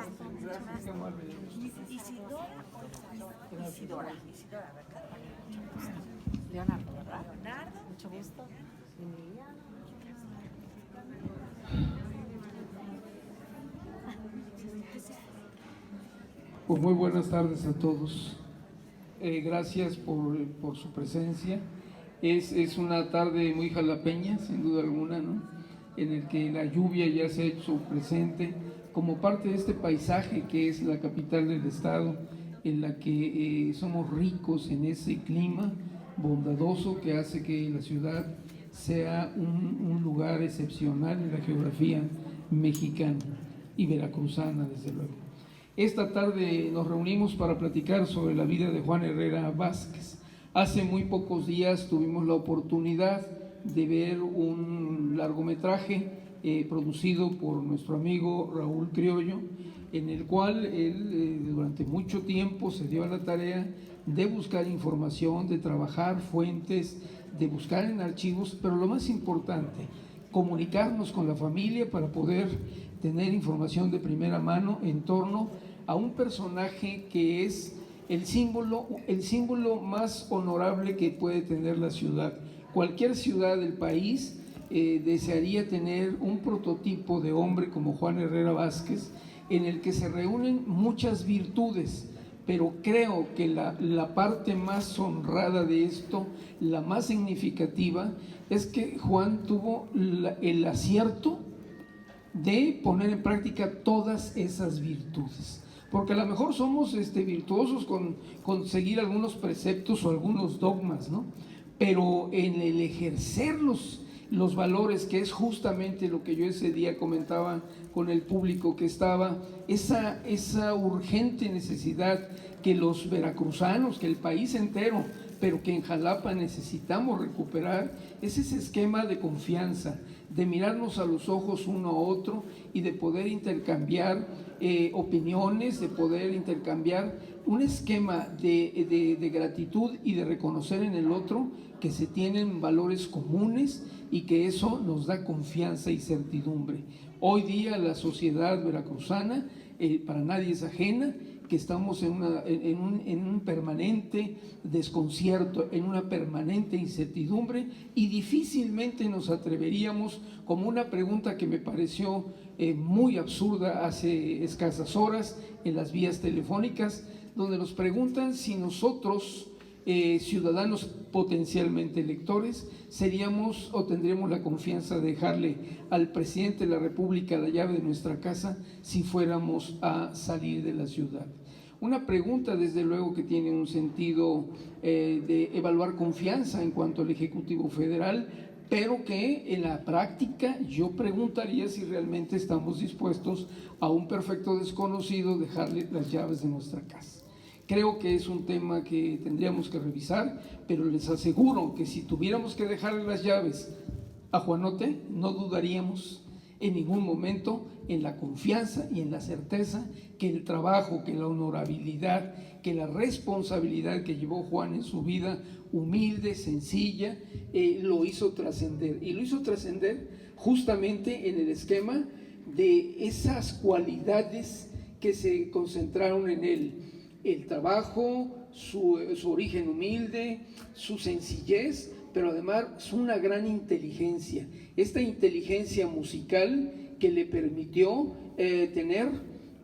Gracias, qué amable. Isidora, ¿verdad? Mucho gusto. Leonardo, ¿verdad? Leonardo. Mucho gusto. Emiliano. Pues muy buenas tardes a todos. Gracias por su presencia. Es una tarde muy jalapeña, sin duda alguna, ¿no? En el que la lluvia ya se ha hecho presente como parte de este paisaje que es la capital del estado, en la que somos ricos en ese clima bondadoso que hace que la ciudad sea un lugar excepcional en la geografía mexicana y veracruzana, desde luego. Esta tarde nos reunimos para platicar sobre la vida de Juan Herrera Vázquez. Hace muy pocos días tuvimos la oportunidad de ver un largometraje producido por nuestro amigo Raúl Criollo, en el cual él durante mucho tiempo se dio a la tarea de buscar información, de trabajar fuentes, de buscar en archivos, pero lo más importante, comunicarnos con la familia para poder tener información de primera mano en torno a un personaje que es el símbolo más honorable que puede tener la ciudad. Cualquier ciudad del país desearía tener un prototipo de hombre como Juan Herrera Vázquez, en el que se reúnen muchas virtudes, pero creo que la parte más honrada de esto, la más significativa, es que Juan tuvo el acierto de poner en práctica todas esas virtudes. Porque a lo mejor somos virtuosos con seguir algunos preceptos o algunos dogmas, ¿no? Pero en el ejercer los valores, que es justamente lo que yo ese día comentaba con el público que estaba, esa urgente necesidad que los veracruzanos, que el país entero, pero que en Jalapa necesitamos recuperar, es ese esquema de confianza, de mirarnos a los ojos uno a otro y de poder intercambiar opiniones, de poder intercambiar un esquema de gratitud y de reconocer en el otro que se tienen valores comunes y que eso nos da confianza y certidumbre. Hoy día la sociedad veracruzana para nadie es ajena, que estamos en un permanente desconcierto, en una permanente incertidumbre, y difícilmente nos atreveríamos, como una pregunta que me pareció muy absurda hace escasas horas en las vías telefónicas, donde nos preguntan si nosotros, ciudadanos potencialmente electores, seríamos o tendríamos la confianza de dejarle al presidente de la República la llave de nuestra casa si fuéramos a salir de la ciudad. Una pregunta desde luego que tiene un sentido de evaluar confianza en cuanto al Ejecutivo Federal, pero que en la práctica yo preguntaría si realmente estamos dispuestos a un perfecto desconocido dejarle las llaves de nuestra casa. Creo que es un tema que tendríamos que revisar, pero les aseguro que si tuviéramos que dejarle las llaves a Juanote, no dudaríamos en ningún momento en la confianza y en la certeza que el trabajo, que la honorabilidad, que la responsabilidad que llevó Juan en su vida humilde, sencilla, lo hizo trascender. Y lo hizo trascender justamente en el esquema de esas cualidades que se concentraron en él: el trabajo, su origen humilde, su sencillez, pero además una gran inteligencia, esta inteligencia musical que le permitió tener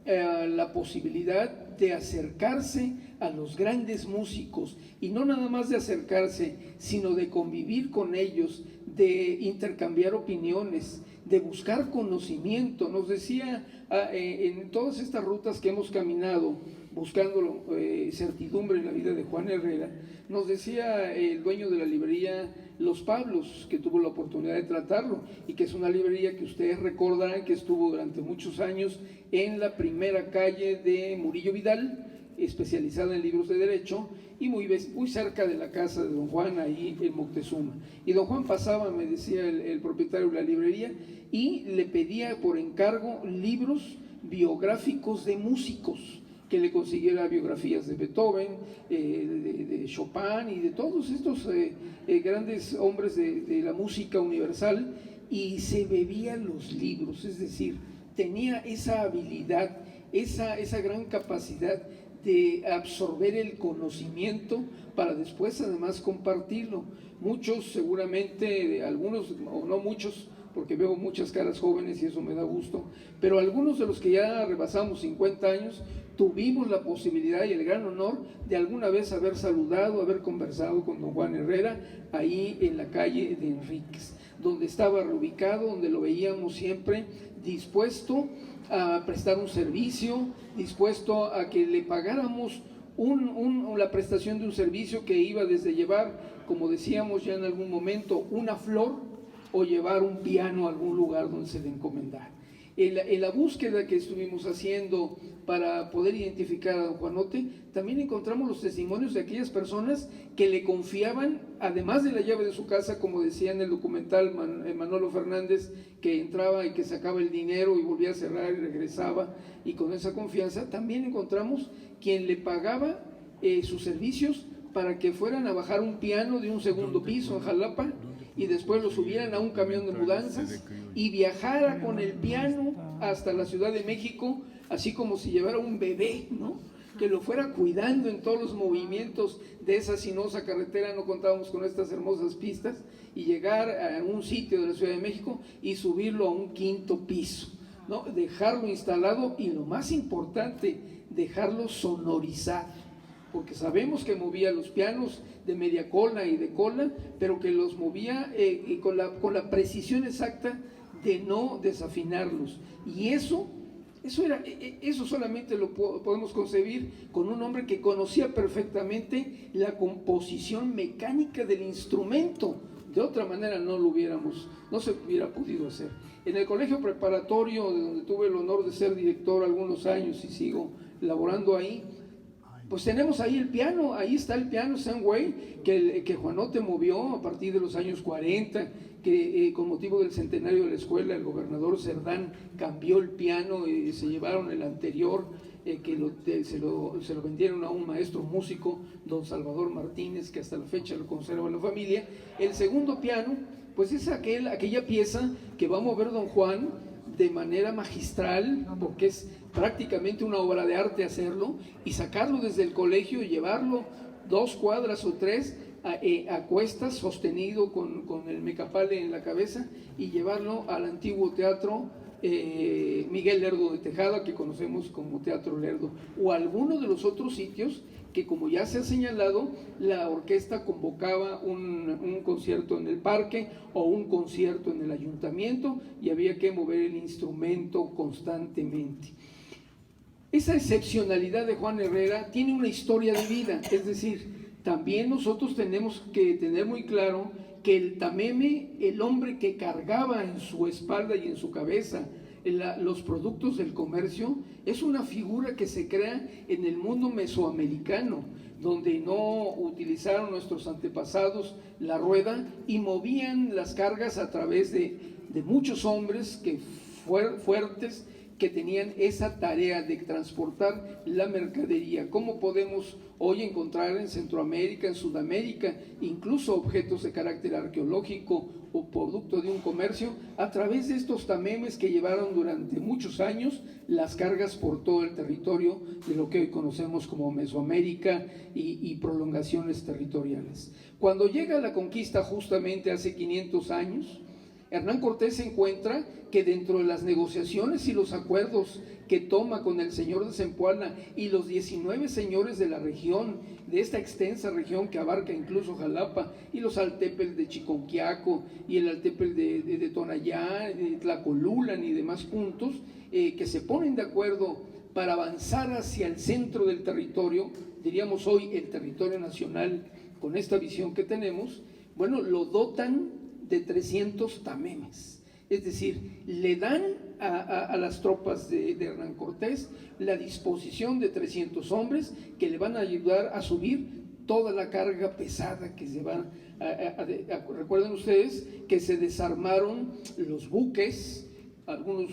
la posibilidad de acercarse a los grandes músicos, y no nada más de acercarse, sino de convivir con ellos, de intercambiar opiniones, de buscar conocimiento. Nos decía en todas estas rutas que hemos caminado buscando certidumbre en la vida de Juan Herrera, nos decía el dueño de la librería Los Pablos, que tuvo la oportunidad de tratarlo, y que es una librería que ustedes recordarán que estuvo durante muchos años en la primera calle de Murillo Vidal, especializada en libros de derecho, y muy cerca de la casa de don Juan, ahí en Moctezuma. Y don Juan pasaba, me decía el propietario de la librería, y le pedía por encargo libros biográficos de músicos, que le consiguiera biografías de Beethoven, de Chopin y de todos estos grandes hombres de la música universal, y se bebía los libros, es decir, tenía esa habilidad esa gran capacidad de absorber el conocimiento para después además compartirlo. Muchos seguramente, algunos o no muchos, porque veo muchas caras jóvenes y eso me da gusto, pero algunos de los que ya rebasamos 50 años tuvimos la posibilidad y el gran honor de alguna vez haber saludado, haber conversado con don Juan Herrera ahí en la calle de Enríquez, donde estaba reubicado, donde lo veíamos siempre dispuesto a prestar un servicio, dispuesto a que le pagáramos la prestación de un servicio que iba desde llevar, como decíamos ya en algún momento, una flor o llevar un piano a algún lugar donde se le encomendara. En la búsqueda que estuvimos haciendo para poder identificar a don Juanote, también encontramos los testimonios de aquellas personas que le confiaban, además de la llave de su casa, como decía en el documental Manolo Fernández, que entraba y que sacaba el dinero y volvía a cerrar y regresaba, y con esa confianza también encontramos quien le pagaba sus servicios para que fueran a bajar un piano de un segundo piso en Jalapa y después lo subieran a un camión de mudanzas y viajara con el piano hasta la Ciudad de México, así como si llevara un bebé, ¿no? Que lo fuera cuidando en todos los movimientos de esa sinuosa carretera. No contábamos con estas hermosas pistas, y llegar a un sitio de la Ciudad de México y subirlo a un quinto piso, ¿no? Dejarlo instalado y, lo más importante, dejarlo sonorizado, porque sabemos que movía los pianos de media cola y de cola, pero que los movía con la precisión exacta de no desafinarlos. Y eso solamente lo podemos concebir con un hombre que conocía perfectamente la composición mecánica del instrumento. De otra manera no se hubiera podido hacer. En el colegio preparatorio, de donde tuve el honor de ser director algunos años y sigo laborando ahí, pues tenemos ahí el piano, ahí está el piano Steinway, que Juanote movió a partir de los años 40, que con motivo del centenario de la escuela, el gobernador Cerdán cambió el piano y se llevaron el anterior, se lo vendieron a un maestro músico, don Salvador Martínez, que hasta la fecha lo conserva la familia. El segundo piano, pues es aquella pieza que va a mover don Juan de manera magistral, porque es prácticamente una obra de arte hacerlo, y sacarlo desde el colegio y llevarlo 2 cuadras o 3 a cuestas, sostenido con el mecapale en la cabeza, y llevarlo al antiguo teatro Miguel Lerdo de Tejada, que conocemos como Teatro Lerdo, o alguno de los otros sitios que, como ya se ha señalado, la orquesta convocaba un concierto en el parque o un concierto en el ayuntamiento, y había que mover el instrumento constantemente. Esa excepcionalidad de Juan Herrera tiene una historia de vida, es decir, también nosotros tenemos que tener muy claro que el tameme, el hombre que cargaba en su espalda y en su cabeza los productos del comercio, es una figura que se crea en el mundo mesoamericano, donde no utilizaron nuestros antepasados la rueda y movían las cargas a través de muchos hombres fuertes, que tenían esa tarea de transportar la mercadería. ¿Cómo podemos hoy encontrar en Centroamérica, en Sudamérica, incluso objetos de carácter arqueológico o producto de un comercio, a través de estos tamemes que llevaron durante muchos años las cargas por todo el territorio de lo que hoy conocemos como Mesoamérica y prolongaciones territoriales? Cuando llega la conquista, justamente hace 500 años, Hernán Cortés se encuentra que dentro de las negociaciones y los acuerdos que toma con el señor de Zempoala y los 19 señores de la región, de esta extensa región que abarca incluso Jalapa, y los altepel de Chiconquiaco y el altepel de Tonayá, de Tlacolulan y demás puntos, que se ponen de acuerdo para avanzar hacia el centro del territorio, diríamos hoy el territorio nacional, con esta visión que tenemos, bueno, lo dotan de 300 tamemes. Es decir, le dan a las tropas de Hernán Cortés la disposición de 300 hombres que le van a ayudar a subir toda la carga pesada que se van recuerden ustedes que se desarmaron los buques, algunos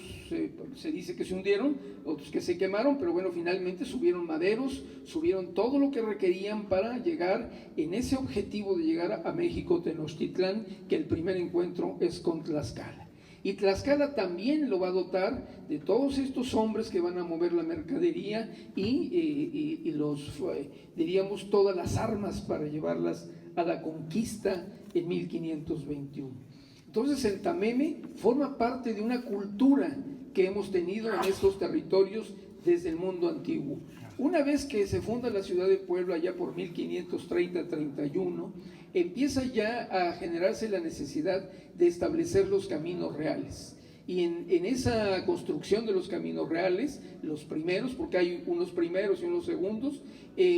se dice que se hundieron, otros que se quemaron, pero bueno, finalmente subieron maderos, subieron todo lo que requerían para llegar en ese objetivo de llegar a México, Tenochtitlán, que el primer encuentro es con Tlaxcala. Y Tlaxcala también lo va a dotar de todos estos hombres que van a mover la mercadería y diríamos, todas las armas para llevarlas a la conquista en 1521. Entonces el tameme forma parte de una cultura que hemos tenido en estos territorios desde el mundo antiguo. Una vez que se funda la ciudad de Puebla, ya por 1530-31, empieza ya a generarse la necesidad de establecer los caminos reales. Y en esa construcción de los caminos reales, los primeros, porque hay unos primeros y unos segundos,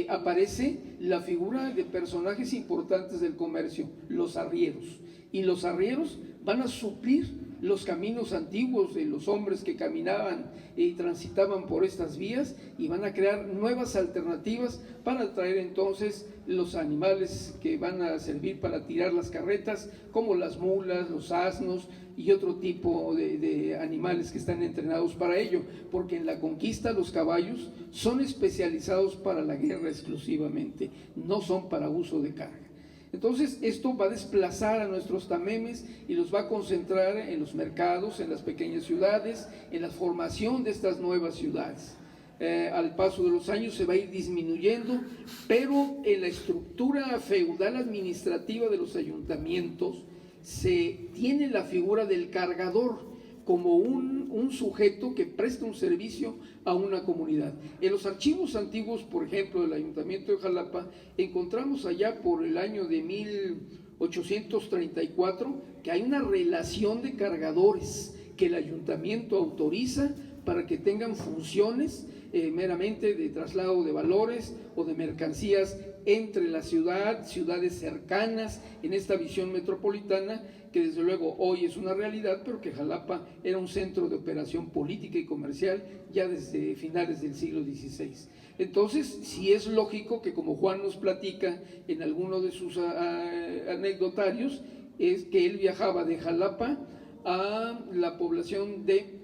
aparece la figura de personajes importantes del comercio, los arrieros. Y los arrieros van a suplir los caminos antiguos de los hombres que caminaban y transitaban por estas vías, y van a crear nuevas alternativas para traer entonces los animales que van a servir para tirar las carretas, como las mulas, los asnos y otro tipo de animales que están entrenados para ello, porque en la conquista los caballos son especializados para la guerra exclusivamente, no son para uso de carga. Entonces esto va a desplazar a nuestros tamemes y los va a concentrar en los mercados, en las pequeñas ciudades, en la formación de estas nuevas ciudades. Al paso de los años se va a ir disminuyendo, pero en la estructura feudal administrativa de los ayuntamientos se tiene la figura del cargador como un sujeto que presta un servicio a una comunidad. En los archivos antiguos, por ejemplo, del Ayuntamiento de Jalapa, encontramos allá por el año de 1834 que hay una relación de cargadores que el ayuntamiento autoriza para que tengan funciones meramente de traslado de valores o de mercancías entre la ciudad, ciudades cercanas, en esta visión metropolitana, que desde luego hoy es una realidad, pero que Jalapa era un centro de operación política y comercial ya desde finales del siglo XVI. Entonces, sí es lógico que, como Juan nos platica en alguno de sus anecdotarios, es que él viajaba de Jalapa a la población de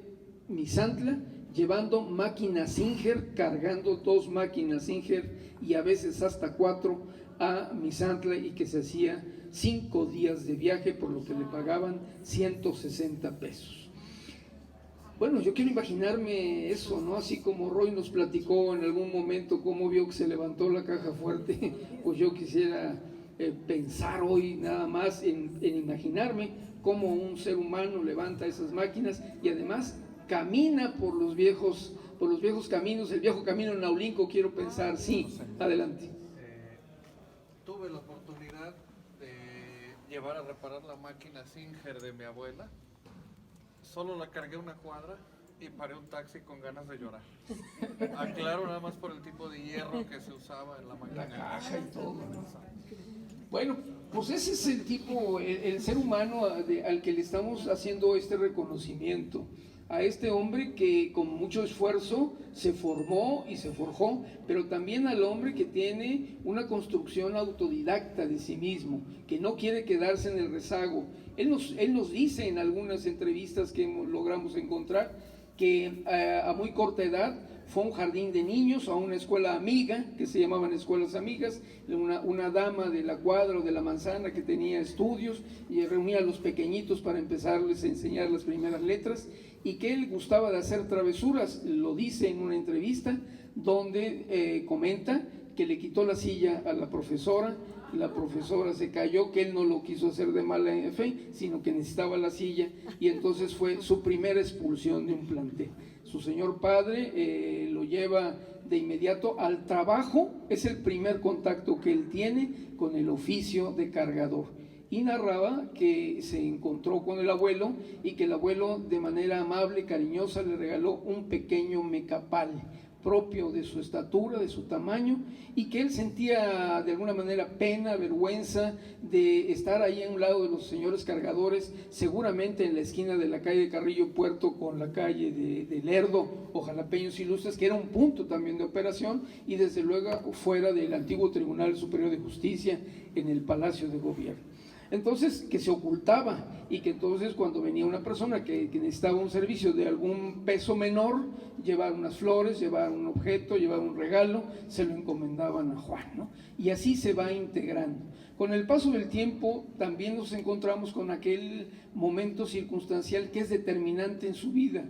Misantla, llevando máquinas Singer, cargando 2 máquinas Singer y a veces hasta 4 a Misantla, y que se hacía 5 días de viaje, por lo que le pagaban 160 pesos. Bueno, yo quiero imaginarme eso, ¿no? Así como Roy nos platicó en algún momento cómo vio que se levantó la caja fuerte, pues yo quisiera pensar hoy nada más en imaginarme cómo un ser humano levanta esas máquinas y además camina por los viejos caminos, el viejo camino en Naulinco, quiero pensar. Sí, adelante. Tuve la oportunidad de llevar a reparar la máquina Singer de mi abuela. Solo la cargué una cuadra y paré un taxi con ganas de llorar. Aclaro, nada más por el tipo de hierro que se usaba en la máquina. La caja y todo. Bueno, pues ese es el tipo, el ser humano al que le estamos haciendo este reconocimiento. A este hombre que con mucho esfuerzo se formó y se forjó, pero también al hombre que tiene una construcción autodidacta de sí mismo, que no quiere quedarse en el rezago. Él nos dice en algunas entrevistas que logramos encontrar que a muy corta edad fue a un jardín de niños, a una escuela amiga, que se llamaban escuelas amigas, una dama de la cuadra o de la manzana que tenía estudios y reunía a los pequeñitos para empezarles a enseñar las primeras letras, y que él gustaba de hacer travesuras. Lo dice en una entrevista donde comenta que le quitó la silla a la profesora se cayó, que él no lo quiso hacer de mala fe, sino que necesitaba la silla, y entonces fue su primera expulsión de un plantel. Su señor padre lo lleva de inmediato al trabajo, es el primer contacto que él tiene con el oficio de cargador. Y narraba que se encontró con el abuelo y que el abuelo, de manera amable, cariñosa, le regaló un pequeño mecapal propio de su estatura, de su tamaño, y que él sentía de alguna manera pena, vergüenza de estar ahí a un lado de los señores cargadores, seguramente en la esquina de la calle de Carrillo Puerto con la calle de Lerdo o Jalapeños Ilustres, que era un punto también de operación, y desde luego fuera del antiguo Tribunal Superior de Justicia en el Palacio de Gobierno. Entonces, que se ocultaba, y que entonces cuando venía una persona que necesitaba un servicio de algún peso menor, llevar unas flores, llevar un objeto, llevar un regalo, se lo encomendaban a Juan, ¿no? Y así se va integrando. Con el paso del tiempo también nos encontramos con aquel momento circunstancial que es determinante en su vida.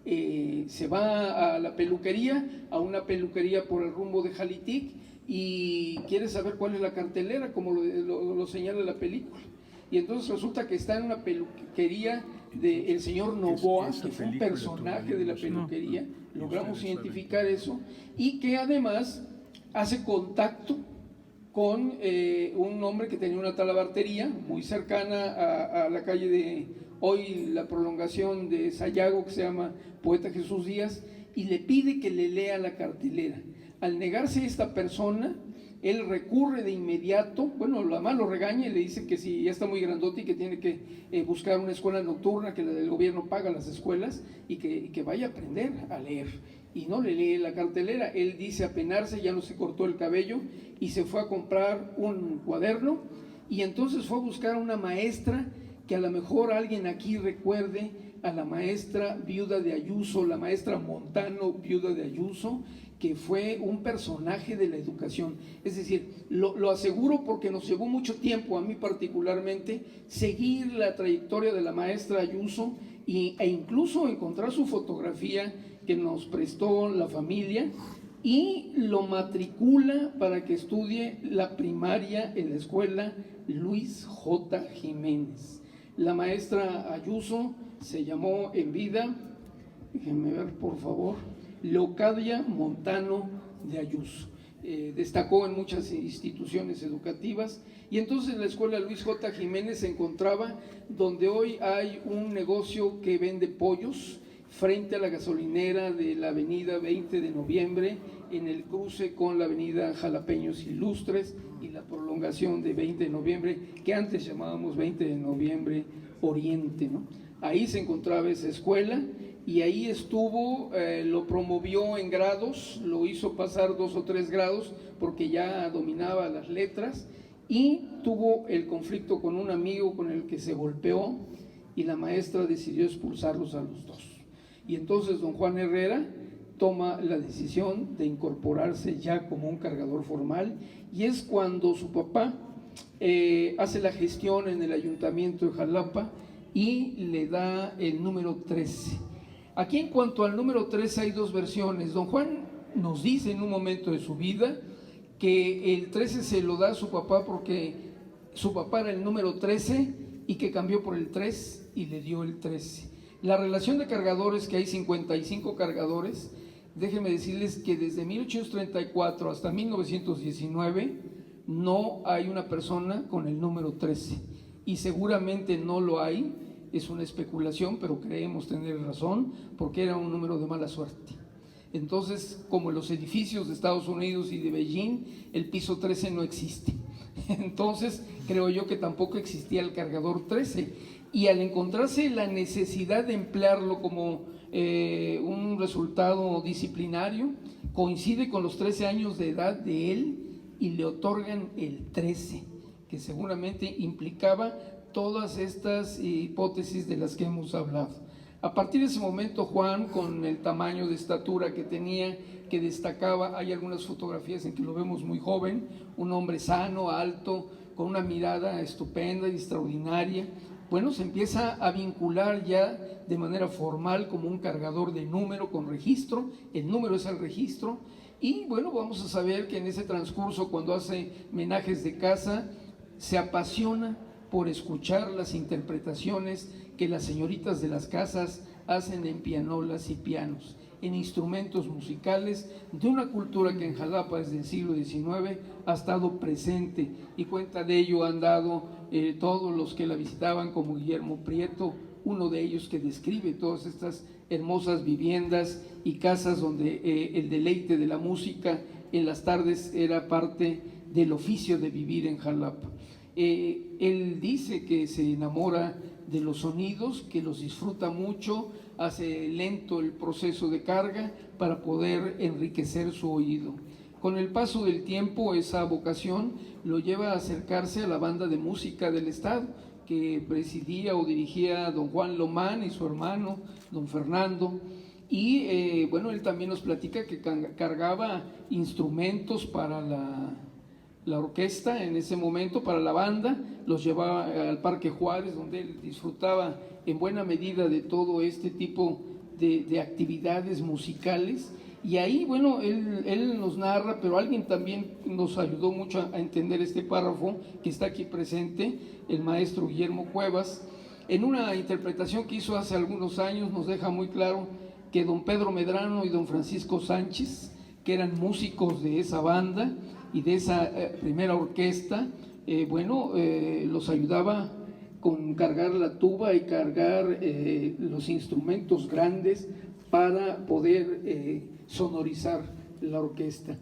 Se va a la peluquería, a una peluquería por el rumbo de Jalitic, y quiere saber cuál es la cartelera, como lo señala la película. Y entonces resulta que está en una peluquería del señor Novoa, que fue un personaje de la peluquería, logramos identificar eso, y que además hace contacto con un hombre que tenía una talabartería muy cercana a la calle de hoy, la prolongación de Sayago, que se llama Poeta Jesús Díaz, y le pide que le lea la cartelera. Al negarse esta persona, él recurre de inmediato, bueno, la mamá lo regaña y le dice que si ya está muy grandote y que tiene que buscar una escuela nocturna, que la del gobierno paga las escuelas, y que vaya a aprender a leer. Y no le lee la cartelera. Él dice apenarse, ya no se cortó el cabello y se fue a comprar un cuaderno, y entonces fue a buscar a una maestra que a lo mejor alguien aquí recuerde, a la maestra viuda de Ayuso, la maestra Montano, viuda de Ayuso, que fue un personaje de la educación. Es decir, lo aseguro porque nos llevó mucho tiempo, a mí particularmente, seguir la trayectoria de la maestra Ayuso e incluso encontrar su fotografía que nos prestó la familia, y lo matricula para que estudie la primaria en la escuela Luis J. Jiménez. La maestra Ayuso se llamó en vida, déjenme ver por favor, Leocadia Montano de Ayuso. Destacó en muchas instituciones educativas, y entonces la escuela Luis J. Jiménez se encontraba donde hoy hay un negocio que vende pollos, frente a la gasolinera de la avenida 20 de noviembre, en el cruce con la avenida Jalapeños Ilustres y la prolongación de 20 de noviembre, que antes llamábamos 20 de noviembre Oriente, ¿no? Ahí se encontraba esa escuela, y ahí estuvo, lo promovió en grados, lo hizo pasar 2 o 3 grados porque ya dominaba las letras, y tuvo el conflicto con un amigo con el que se golpeó, y la maestra decidió expulsarlos a los dos. Y entonces don Juan Herrera toma la decisión de incorporarse ya como un cargador formal, y es cuando su papá hace la gestión en el ayuntamiento de Jalapa y le da el número 13. Aquí, en cuanto al número 13, hay dos versiones. Don Juan nos dice en un momento de su vida que el 13 se lo da a su papá porque su papá era el número 13 y que cambió por el 3 y le dio el 13. La relación de cargadores, que hay 55 cargadores, déjenme decirles que desde 1834 hasta 1919 no hay una persona con el número 13, y seguramente no lo hay, es una especulación, pero creemos tener razón, porque era un número de mala suerte. Entonces, como en los edificios de Estados Unidos y de Beijing, el piso 13 no existe. Entonces, creo yo que tampoco existía el cargador 13, y al encontrarse la necesidad de emplearlo como un resultado disciplinario, coincide con los 13 años de edad de él y le otorgan el 13, que seguramente implicaba todas estas hipótesis de las que hemos hablado. A partir de ese momento, Juan, con el tamaño de estatura que tenía, que destacaba, hay algunas fotografías en que lo vemos muy joven, un hombre sano, alto, con una mirada estupenda y extraordinaria. Bueno, se empieza a vincular ya de manera formal como un cargador de número con registro, el número es el registro, y bueno, vamos a saber que en ese transcurso, cuando hace menajes de casa, se apasiona por escuchar las interpretaciones que las señoritas de las casas hacen en pianolas y pianos, en instrumentos musicales de una cultura que en Jalapa desde el siglo XIX ha estado presente, y cuenta de ello han dado todos los que la visitaban, como Guillermo Prieto, uno de ellos que describe todas estas hermosas viviendas y casas donde el deleite de la música en las tardes era parte del oficio de vivir en Jalapa. Él dice que se enamora de los sonidos, que los disfruta mucho, hace lento el proceso de carga para poder enriquecer su oído. Con el paso del tiempo, esa vocación lo lleva a acercarse a la banda de música del Estado, que presidía o dirigía don Juan Lomán y su hermano, don Fernando. Y bueno, él también nos platica que cargaba instrumentos para la orquesta en ese momento para la banda, los llevaba al Parque Juárez, donde él disfrutaba en buena medida de todo este tipo de actividades musicales. Y ahí, bueno, él nos narra, pero alguien también nos ayudó mucho a entender este párrafo que está aquí presente, el maestro Guillermo Cuevas. En una interpretación que hizo hace algunos años nos deja muy claro que don Pedro Medrano y don Francisco Sánchez, que eran músicos de esa banda y de esa primera orquesta, los ayudaba con cargar la tuba y cargar los instrumentos grandes para poder sonorizar la orquesta.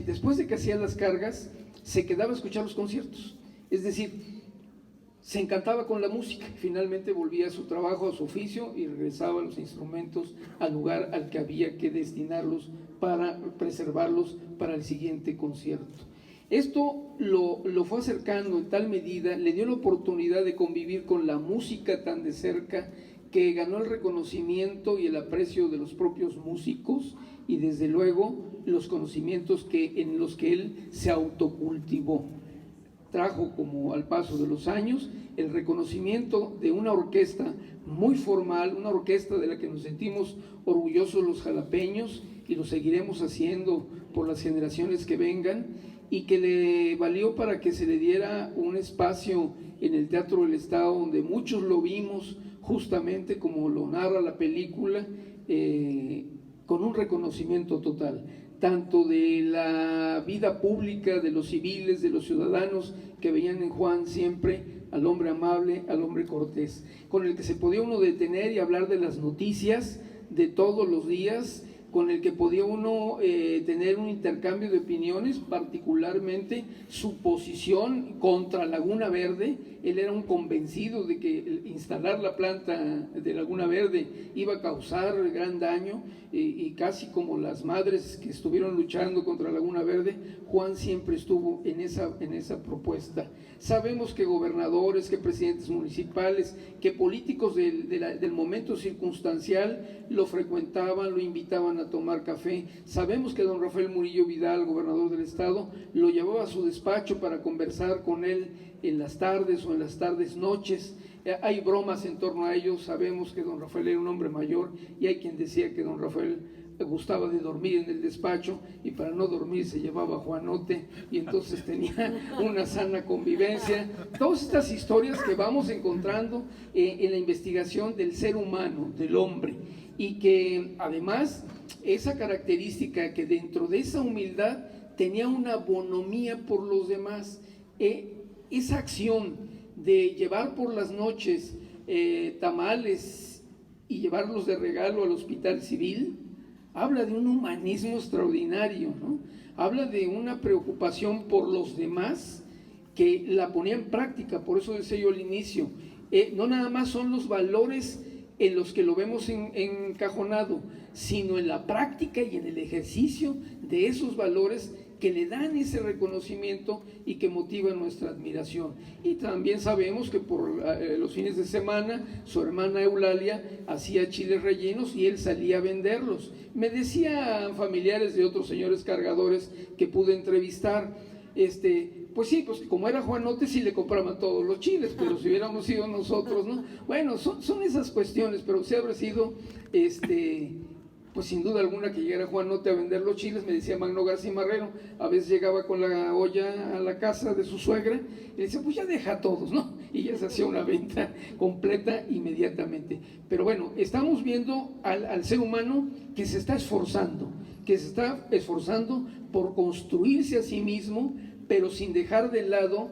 Después de que hacía las cargas, se quedaba a escuchar los conciertos, es decir, se encantaba con la música. Finalmente volvía a su trabajo, a su oficio, y regresaba los instrumentos al lugar al que había que destinarlos para preservarlos para el siguiente concierto. Esto lo fue acercando en tal medida, le dio la oportunidad de convivir con la música tan de cerca, que ganó el reconocimiento y el aprecio de los propios músicos y desde luego los conocimientos en los que él se autocultivó. Trajo, como al paso de los años, el reconocimiento de una orquesta muy formal, una orquesta de la que nos sentimos orgullosos los jalapeños y lo seguiremos haciendo por las generaciones que vengan, y que le valió para que se le diera un espacio en el Teatro del Estado, donde muchos lo vimos justamente como lo narra la película, con un reconocimiento total, tanto de la vida pública, de los civiles, de los ciudadanos, que veían en Juan siempre al hombre amable, al hombre cortés, con el que se podía uno detener y hablar de las noticias de todos los días, con el que podía uno tener un intercambio de opiniones, particularmente su posición contra Laguna Verde. Él era un convencido de que instalar la planta de Laguna Verde iba a causar gran daño, y casi como las madres que estuvieron luchando contra Laguna Verde, Juan siempre estuvo en esa propuesta. Sabemos que gobernadores, que presidentes municipales, que políticos del momento circunstancial lo frecuentaban, lo invitaban a tomar café. Sabemos que don Rafael Murillo Vidal, gobernador del estado, lo llevaba a su despacho para conversar con él en las tardes o en las tardes noches. Hay bromas en torno a ellos. Sabemos que don Rafael era un hombre mayor y hay quien decía que don Rafael le gustaba de dormir en el despacho, y para no dormir se llevaba a Juanote, y entonces tenía una sana convivencia. Todas estas historias que vamos encontrando en la investigación del ser humano, del hombre, y que además esa característica que dentro de esa humildad tenía una bonomía por los demás, esa acción de llevar por las noches tamales y llevarlos de regalo al hospital civil, habla de un humanismo extraordinario, ¿no? Habla de una preocupación por los demás que la ponía en práctica. Por eso decía yo al inicio, no nada más son los valores en los que lo vemos encajonado, sino en la práctica y en el ejercicio de esos valores que le dan ese reconocimiento y que motivan nuestra admiración. Y también sabemos que por los fines de semana su hermana Eulalia hacía chiles rellenos y él salía a venderlos. Me decían familiares de otros señores cargadores que pude entrevistar, pues sí, pues como era Juanote sí le compraban todos los chiles, pero si hubiéramos sido nosotros, ¿no? Bueno, son esas cuestiones, pero si habrá sido, pues sin duda alguna que llegara Juanote a vender los chiles. Me decía Magno García Marrero, a veces llegaba con la olla a la casa de su suegra y le decía, pues ya deja a todos, ¿no? Y ya se hacía una venta completa inmediatamente. Pero bueno, estamos viendo al ser humano que se está esforzando por construirse a sí mismo, pero sin dejar de lado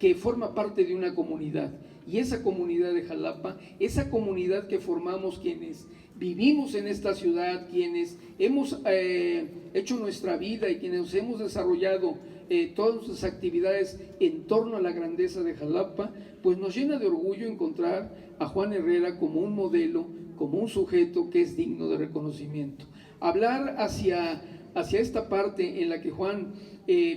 que forma parte de una comunidad. Y esa comunidad de Jalapa, esa comunidad que formamos quienes vivimos en esta ciudad, quienes hemos hecho nuestra vida y quienes hemos desarrollado todas nuestras actividades en torno a la grandeza de Jalapa, pues nos llena de orgullo encontrar a Juan Herrera como un modelo, como un sujeto que es digno de reconocimiento. Hablar hacia esta parte en la que Juan,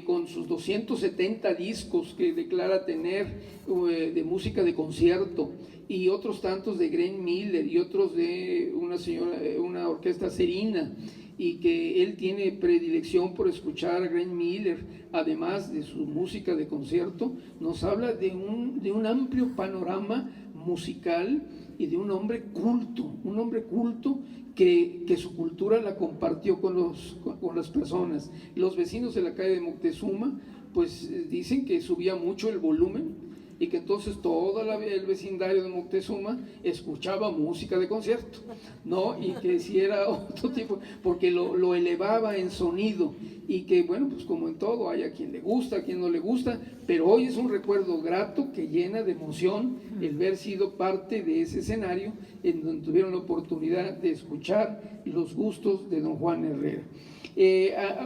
con sus 270 discos que declara tener de música de concierto, y otros tantos de Glenn Miller y otros de una orquesta serina, y que él tiene predilección por escuchar a Glenn Miller, además de su música de concierto, nos habla de un amplio panorama musical y de un hombre culto que su cultura la compartió con las personas. Los vecinos de la calle de Moctezuma pues dicen que subía mucho el volumen y que entonces todo el vecindario de Moctezuma escuchaba música de concierto, ¿no? Y que si era otro tipo, porque lo elevaba en sonido, y que bueno, pues como en todo, hay a quien le gusta, a quien no le gusta, pero hoy es un recuerdo grato que llena de emoción el haber sido parte de ese escenario en donde tuvieron la oportunidad de escuchar los gustos de don Juan Herrera.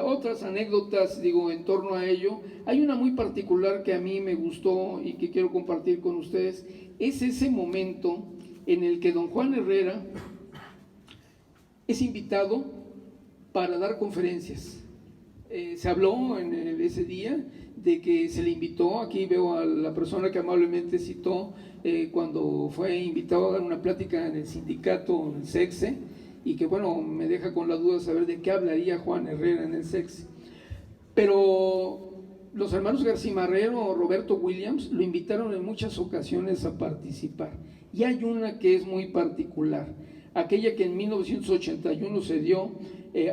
Otras anécdotas, en torno a ello, hay una muy particular que a mí me gustó y que quiero compartir con ustedes. Es ese momento en el que don Juan Herrera es invitado para dar conferencias. Se habló en ese día de que se le invitó, aquí veo a la persona que amablemente citó cuando fue invitado a dar una plática en el sindicato, en el SEXE, y que bueno, me deja con la duda de saber de qué hablaría Juan Herrera en el SEXE. Pero los hermanos Garcimarrero o Roberto Williams lo invitaron en muchas ocasiones a participar, y hay una que es muy particular, aquella que en 1981 se dio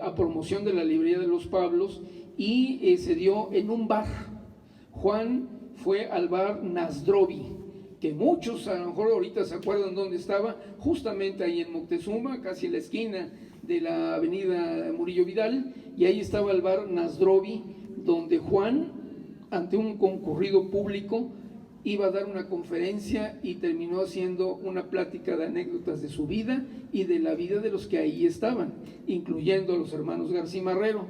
a promoción de la librería de los Pablos, y se dio en un bar. Juan fue al bar Nasdrovi, que muchos a lo mejor ahorita se acuerdan dónde estaba, justamente ahí en Moctezuma, casi en la esquina de la avenida Murillo Vidal, y ahí estaba el bar Nasdrovi, donde Juan, ante un concurrido público, iba a dar una conferencia y terminó haciendo una plática de anécdotas de su vida y de la vida de los que ahí estaban, incluyendo a los hermanos Garcimarrero.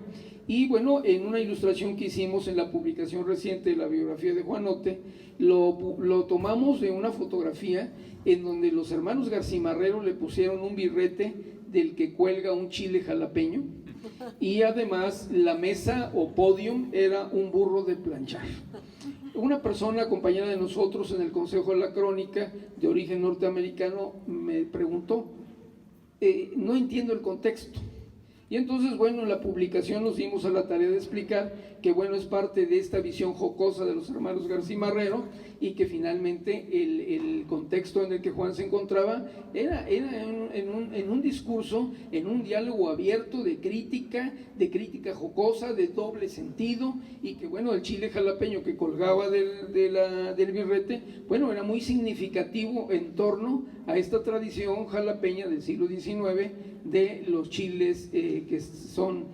Y bueno, en una ilustración que hicimos en la publicación reciente de la biografía de Juanote, lo tomamos de una fotografía en donde los hermanos Garcimarrero le pusieron un birrete del que cuelga un chile jalapeño, y además la mesa o podium era un burro de planchar. Una persona compañera de nosotros en el Consejo de la Crónica, de origen norteamericano, me preguntó, no entiendo el contexto. Y entonces, bueno, en la publicación nos dimos a la tarea de explicar que, bueno, es parte de esta visión jocosa de los hermanos Garcimarrero, y que finalmente el contexto en el que Juan se encontraba era en un discurso, en un diálogo abierto de crítica jocosa, de doble sentido, y que, bueno, el chile jalapeño que colgaba del birrete, bueno, era muy significativo en torno a esta tradición jalapeña del siglo XIX de los chiles que son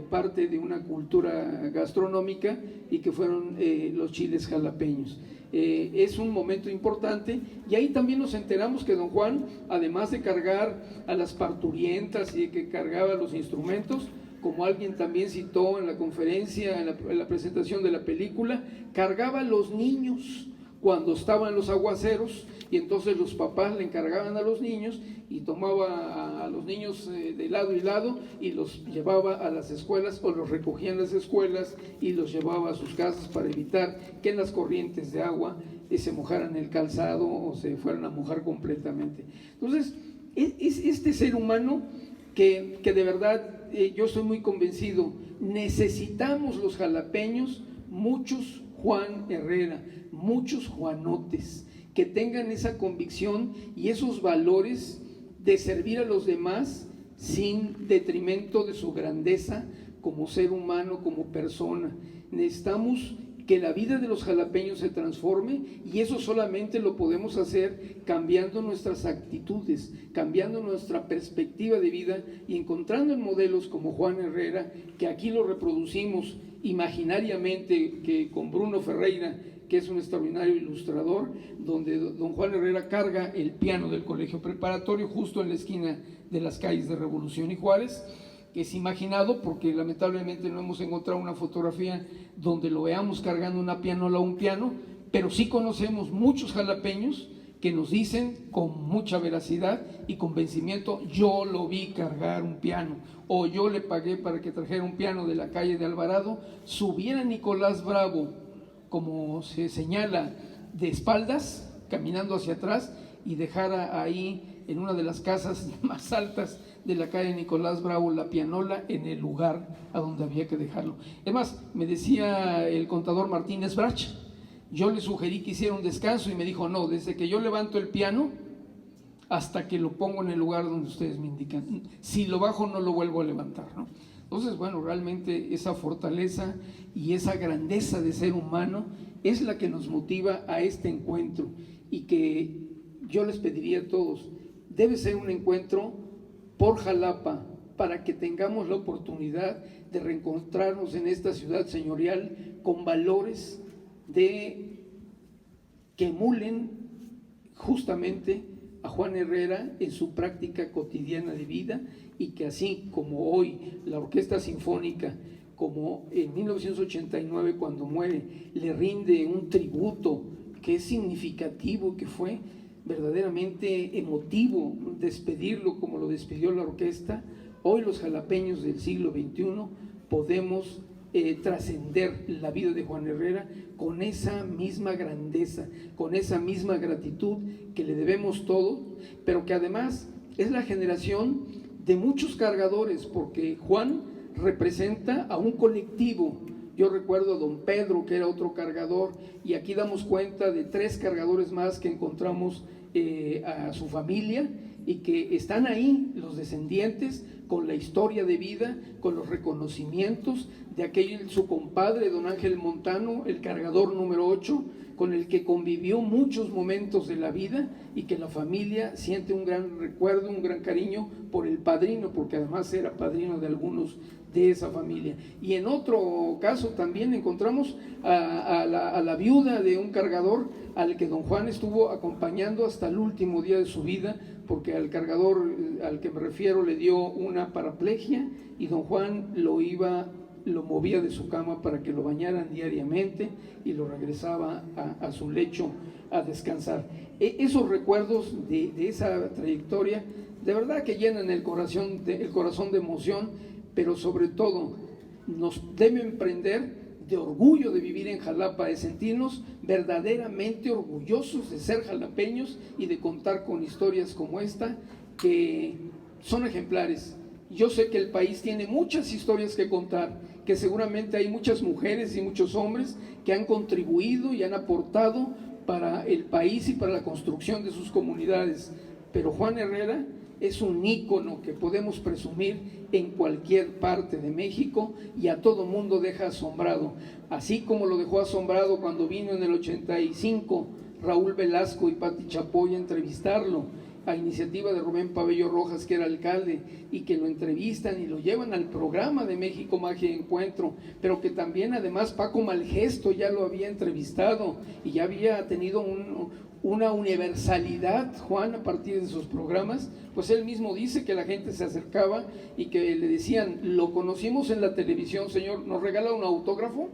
parte de una cultura gastronómica, y que fueron los chiles jalapeños. Es un momento importante, y ahí también nos enteramos que don Juan, además de cargar a las parturientas y de que cargaba los instrumentos, como alguien también citó en la conferencia, en la presentación de la película, cargaba a los niños cuando estaban los aguaceros, y entonces los papás le encargaban a los niños, y tomaba a los niños de lado y lado y los llevaba a las escuelas, o los recogía en las escuelas y los llevaba a sus casas para evitar que en las corrientes de agua se mojaran el calzado o se fueran a mojar completamente. Entonces, es este ser humano que de verdad yo estoy muy convencido, necesitamos los jalapeños, muchos Juan Herrera, muchos Juanotes, que tengan esa convicción y esos valores de servir a los demás sin detrimento de su grandeza como ser humano, como persona. Necesitamos que la vida de los jalapeños se transforme, y eso solamente lo podemos hacer cambiando nuestras actitudes, cambiando nuestra perspectiva de vida, y encontrando en modelos como Juan Herrera, que aquí lo reproducimos imaginariamente, que con Bruno Ferreira, que es un extraordinario ilustrador, donde don Juan Herrera carga el piano del colegio preparatorio justo en la esquina de las calles de Revolución y Juárez, que es imaginado porque lamentablemente no hemos encontrado una fotografía donde lo veamos cargando una pianola o un piano, pero sí conocemos muchos jalapeños que nos dicen con mucha veracidad y convencimiento: yo lo vi cargar un piano, o yo le pagué para que trajera un piano de la calle de Alvarado, subiera Nicolás Bravo, como se señala, de espaldas, caminando hacia atrás, y dejara ahí en una de las casas más altas de la calle Nicolás Bravo la pianola en el lugar a donde había que dejarlo. Es más, me decía el contador Martínez Brach, yo le sugerí que hiciera un descanso y me dijo, no, desde que yo levanto el piano hasta que lo pongo en el lugar donde ustedes me indican. Si lo bajo no lo vuelvo a levantar, ¿no? Entonces, bueno, realmente esa fortaleza y esa grandeza de ser humano es la que nos motiva a este encuentro, y que yo les pediría a todos, debe ser un encuentro por Jalapa, para que tengamos la oportunidad de reencontrarnos en esta ciudad señorial con valores que emulen justamente a Juan Herrera en su práctica cotidiana de vida, y que así como hoy la Orquesta Sinfónica, como en 1989 cuando muere, le rinde un tributo que es significativo, que fue verdaderamente emotivo despedirlo como lo despidió la orquesta, hoy los jalapeños del siglo XXI podemos trascender la vida de Juan Herrera con esa misma grandeza, con esa misma gratitud que le debemos todo, pero que además es la generación de muchos cargadores, porque Juan representa a un colectivo. Yo recuerdo a don Pedro, que era otro cargador, y aquí damos cuenta de 3 cargadores más que encontramos a su familia, y que están ahí los descendientes con la historia de vida, con los reconocimientos de aquel su compadre don Ángel Montano, el cargador número 8, con el que convivió muchos momentos de la vida, y que la familia siente un gran recuerdo, un gran cariño por el padrino, porque además era padrino de algunos de esa familia. Y en otro caso también encontramos a la viuda de un cargador al que don Juan estuvo acompañando hasta el último día de su vida, porque al cargador al que me refiero le dio una paraplegia, y don Juan lo movía de su cama para que lo bañaran diariamente y lo regresaba a su lecho a descansar. Esos recuerdos de esa trayectoria de verdad que llenan el corazón de emoción, pero sobre todo nos deben prender de orgullo de vivir en Jalapa, de sentirnos verdaderamente orgullosos de ser jalapeños y de contar con historias como esta, que son ejemplares. Yo sé que el país tiene muchas historias que contar, que seguramente hay muchas mujeres y muchos hombres que han contribuido y han aportado para el país y para la construcción de sus comunidades, pero Juan Herrera es un ícono que podemos presumir en cualquier parte de México, y a todo mundo deja asombrado, así como lo dejó asombrado cuando vino en el 85 Raúl Velasco y Pati Chapoy a entrevistarlo, a iniciativa de Rubén Pabello Rojas, que era alcalde, y que lo entrevistan y lo llevan al programa de México Magia y Encuentro, pero que también además Paco Malgesto ya lo había entrevistado y ya había tenido una universalidad, Juan, a partir de sus programas. Pues él mismo dice que la gente se acercaba y que le decían, lo conocimos en la televisión, señor, ¿nos regala un autógrafo?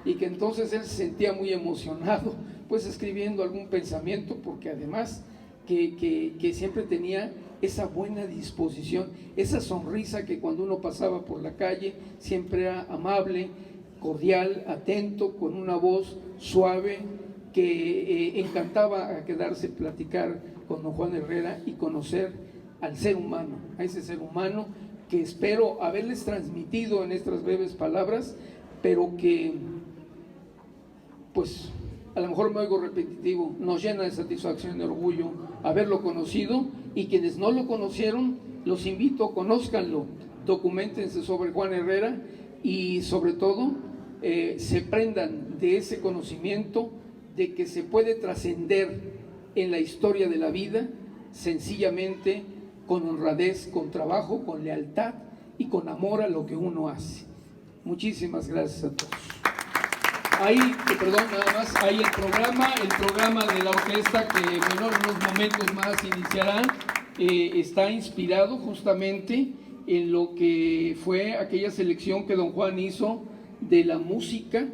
Y que entonces él se sentía muy emocionado, pues escribiendo algún pensamiento, porque además que siempre tenía esa buena disposición, esa sonrisa que cuando uno pasaba por la calle siempre era amable, cordial, atento, con una voz suave, que encantaba a quedarse platicar con don Juan Herrera y conocer al ser humano, a ese ser humano que espero haberles transmitido en estas breves palabras, pero que, pues, a lo mejor me oigo repetitivo, nos llena de satisfacción y de orgullo haberlo conocido, y quienes no lo conocieron, los invito, conózcanlo, documentense sobre Juan Herrera, y sobre todo se prendan de ese conocimiento de que se puede trascender en la historia de la vida sencillamente con honradez, con trabajo, con lealtad y con amor a lo que uno hace. Muchísimas gracias a todos. Ahí, nada más, ahí el programa de la orquesta, que bueno, en unos momentos más iniciará, está inspirado justamente en lo que fue aquella selección que don Juan hizo de la música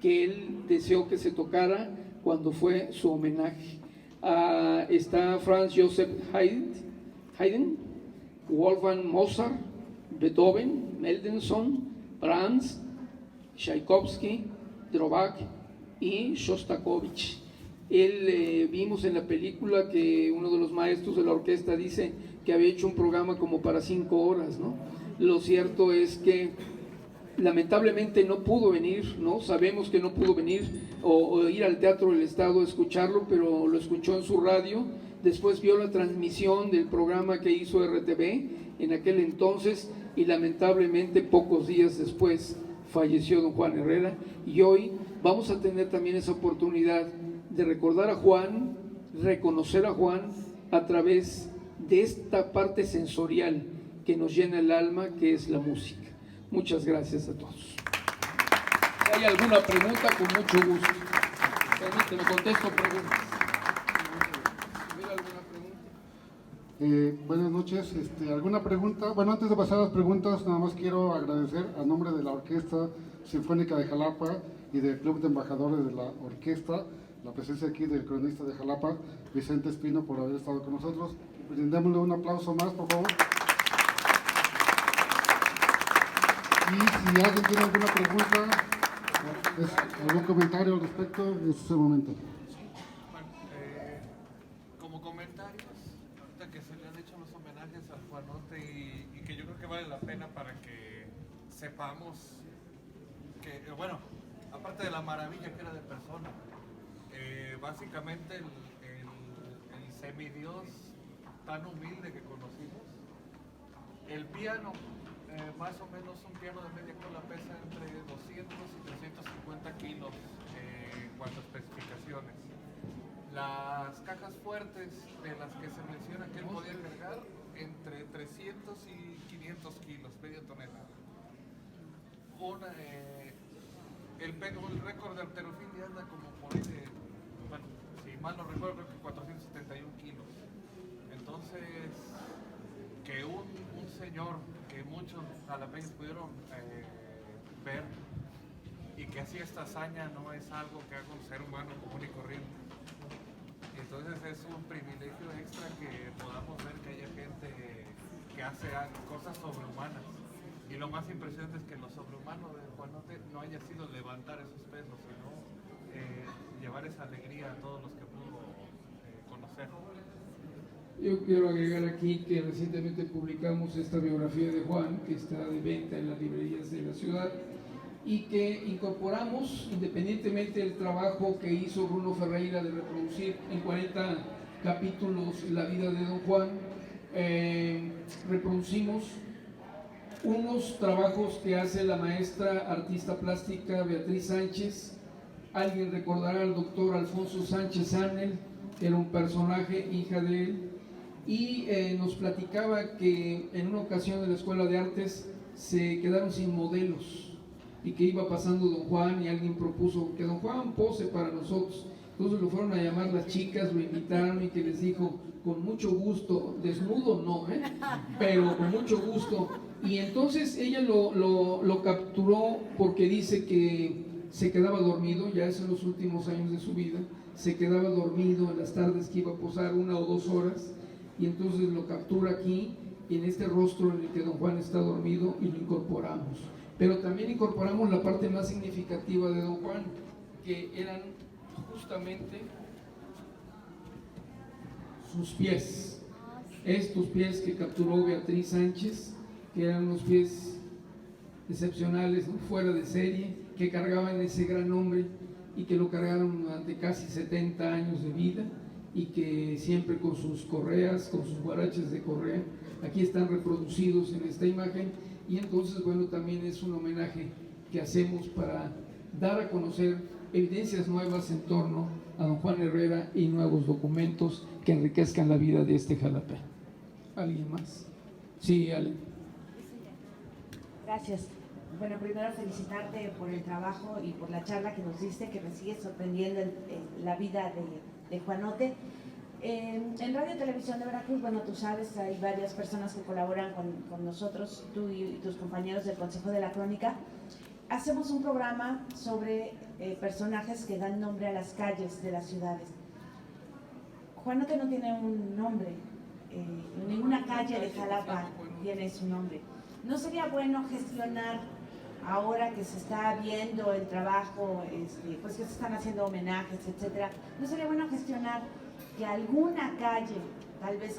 que él deseó que se tocara cuando fue su homenaje. Está Franz Joseph Haydn, Wolfgang Mozart, Beethoven, Mendelssohn, Brahms, Tchaikovsky, Dvořák y Shostakovich. Vimos en la película que uno de los maestros de la orquesta dice que había hecho un programa como para 5 horas, ¿no? Lo cierto es que lamentablemente no pudo venir, ¿no? Sabemos que no pudo venir o ir al Teatro del Estado a escucharlo, pero lo escuchó en su radio. Después vio la transmisión del programa que hizo RTV en aquel entonces y lamentablemente pocos días después falleció don Juan Herrera. Y hoy vamos a tener también esa oportunidad de recordar a Juan, reconocer a Juan a través de esta parte sensorial que nos llena el alma, que es la música. Muchas gracias a todos. Si hay alguna pregunta, con mucho gusto. Permíteme, contesto preguntas. ¿Hubiera alguna pregunta? Buenas noches. ¿Alguna pregunta? Bueno, antes de pasar a las preguntas, nada más quiero agradecer a nombre de la Orquesta Sinfónica de Jalapa y del Club de Embajadores de la Orquesta, la presencia aquí del cronista de Jalapa, Vicente Espino, por haber estado con nosotros. Brindémosle un aplauso más, por favor. Y si alguien tiene alguna pregunta, algún comentario al respecto, este es el momento. Bueno, como comentarios, ahorita que se le han hecho los homenajes al Juanote y que yo creo que vale la pena para que sepamos que, bueno, aparte de la maravilla que era de persona, básicamente el semidios tan humilde que conocimos, el piano, más o menos un piano de media cola pesa entre 200 y 350 kilos en cuanto a especificaciones. Las cajas fuertes de las que se menciona que él podía cargar entre 300 y 500 kilos, media tonelada. El récord de halterofilia anda como por ahí de, bueno, si mal no recuerdo, creo que 471 kilos. Entonces, que un señor que muchos jalapeños pudieron ver y que hacía esta hazaña no es algo que haga un ser humano común y corriente. Entonces es un privilegio extra que podamos ver que haya gente que hace cosas sobrehumanas. Y lo más impresionante es que lo sobrehumano de Juanote no haya sido levantar esos pesos, sino llevar esa alegría a todos los que pudo conocer. Yo quiero agregar aquí que recientemente publicamos esta biografía de Juan, que está de venta en las librerías de la ciudad, y que incorporamos, independientemente del trabajo que hizo Bruno Ferreira de reproducir en 40 capítulos la vida de don Juan, reproducimos unos trabajos que hace la maestra artista plástica Beatriz Sánchez. Alguien recordará al doctor Alfonso Sánchez Anel, que era un personaje, hija de él, y nos platicaba que en una ocasión en la Escuela de Artes se quedaron sin modelos y que iba pasando don Juan y alguien propuso que don Juan pose para nosotros. Entonces lo fueron a llamar las chicas, lo invitaron y que les dijo, con mucho gusto, desnudo no, pero con mucho gusto. Y entonces ella lo capturó porque dice que se quedaba dormido, ya es en los últimos años de su vida, se quedaba dormido en las tardes que iba a posar 1 o 2 horas, y entonces lo captura aquí, en este rostro en el que don Juan está dormido, y lo incorporamos. Pero también incorporamos la parte más significativa de don Juan, que eran justamente sus pies, estos pies que capturó Beatriz Sánchez, que eran unos pies excepcionales, ¿no? Fuera de serie, que cargaban ese gran hombre y que lo cargaron durante casi 70 años de vida, y que siempre con sus correas, con sus guaraches de correa, aquí están reproducidos en esta imagen. Y entonces, bueno, también es un homenaje que hacemos para dar a conocer evidencias nuevas en torno a don Juan Herrera y nuevos documentos que enriquezcan la vida de este jalapeño. ¿Alguien más? Sí, Ale. Gracias. Bueno, primero felicitarte por el trabajo y por la charla que nos diste, que me sigue sorprendiendo la vida de Juanote. En Radio y Televisión de Veracruz, bueno, tú sabes, hay varias personas que colaboran con nosotros, tú y tus compañeros del Consejo de la Crónica. Hacemos un programa sobre personajes que dan nombre a las calles de las ciudades. Juanote no tiene un nombre, ninguna calle de Jalapa tiene su nombre. ¿No sería bueno gestionar ahora que se está viendo el trabajo, pues que se están haciendo homenajes, etcétera, ¿no sería bueno gestionar que alguna calle, tal vez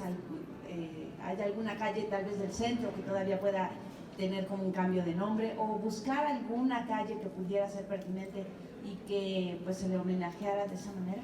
haya alguna calle tal vez del centro que todavía pueda tener como un cambio de nombre, o buscar alguna calle que pudiera ser pertinente y que pues se le homenajeara de esa manera?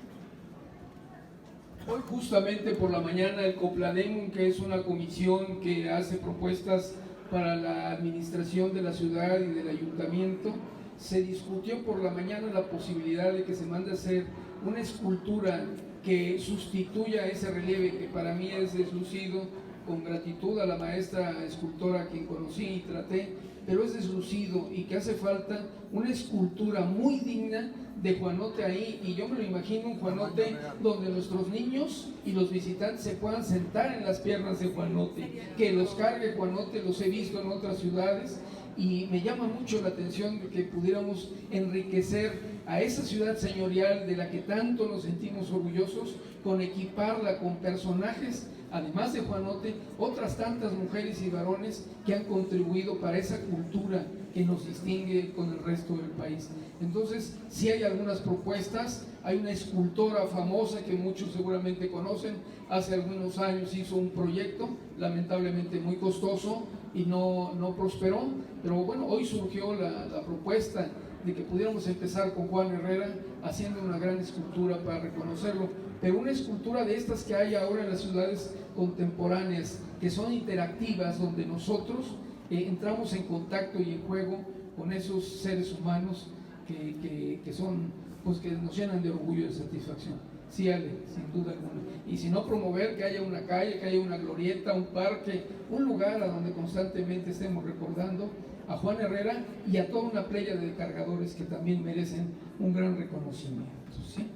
Hoy justamente por la mañana el Copladem, que es una comisión que hace propuestas para la administración de la ciudad y del ayuntamiento, se discutió por la mañana la posibilidad de que se mande a hacer una escultura que sustituya ese relieve que para mí es deslucido, con gratitud a la maestra escultora a quien conocí y traté, pero es deslucido y que hace falta una escultura muy digna de Juanote ahí, y yo me lo imagino un Juanote donde nuestros niños y los visitantes se puedan sentar en las piernas de Juanote, que los cargue Juanote. Los he visto en otras ciudades y me llama mucho la atención que pudiéramos enriquecer a esa ciudad señorial de la que tanto nos sentimos orgullosos, con equiparla con personajes, además de Juanote, otras tantas mujeres y varones que han contribuido para esa cultura que nos distingue con el resto del país. Entonces, sí hay algunas propuestas. Hay una escultora famosa que muchos seguramente conocen, hace algunos años hizo un proyecto, lamentablemente muy costoso, y no prosperó, pero bueno, hoy surgió la propuesta de que pudiéramos empezar con Juan Herrera haciendo una gran escultura para reconocerlo, pero una escultura de estas que hay ahora en las ciudades contemporáneas, que son interactivas, donde nosotros entramos en contacto y en juego con esos seres humanos que son, pues, que nos llenan de orgullo y de satisfacción. Sí, Ale, sin duda alguna. Y si no, promover que haya una calle, que haya una glorieta, un parque, un lugar a donde constantemente estemos recordando a Juan Herrera y a toda una playa de cargadores que también merecen un gran reconocimiento, ¿sí?